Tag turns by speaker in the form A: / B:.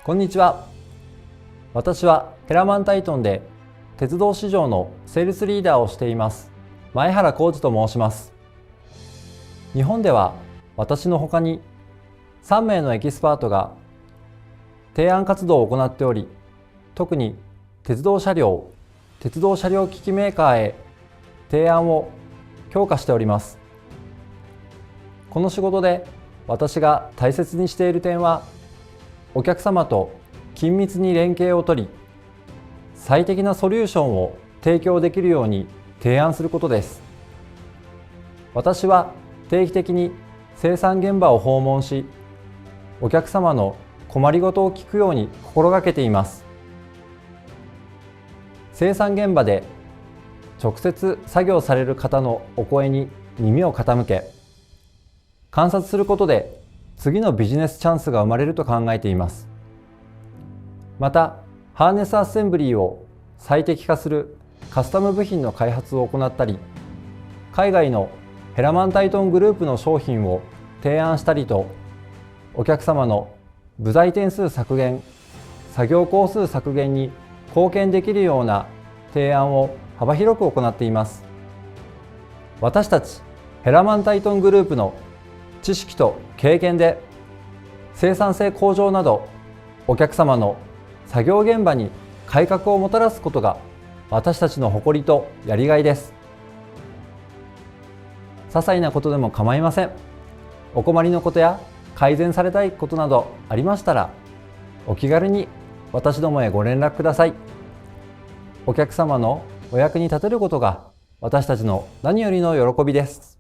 A: こんにちは。私はヘラマンタイトンで鉄道市場のセールスリーダーをしています前原浩二と申します。日本では私の他に3名のエキスパートが提案活動を行っており、特に鉄道車両機器メーカーへ提案を強化しております。この仕事で私が大切にしている点は、お客様と緊密に連携をとり、最適なソリューションを提供できるように提案することです。私は定期的に生産現場を訪問し、お客様の困りごとを聞くように心がけています。生産現場で直接作業される方のお声に耳を傾け、観察することで次のビジネスチャンスが生まれると考えています。また、ハーネスアッセンブリーを最適化するカスタム部品の開発を行ったり、海外のヘラマンタイトングループの商品を提案したりと、お客様の部材点数削減、作業工数削減に貢献できるような提案を幅広く行っています。私たちヘラマンタイトングループの知識と経験で生産性向上などお客様の作業現場に改革をもたらすことが私たちの誇りとやりがいです。些細なことでも構いません。お困りのことや改善されたいことなどありましたら、お気軽に私どもへご連絡ください。お客様のお役に立てることが私たちの何よりの喜びです。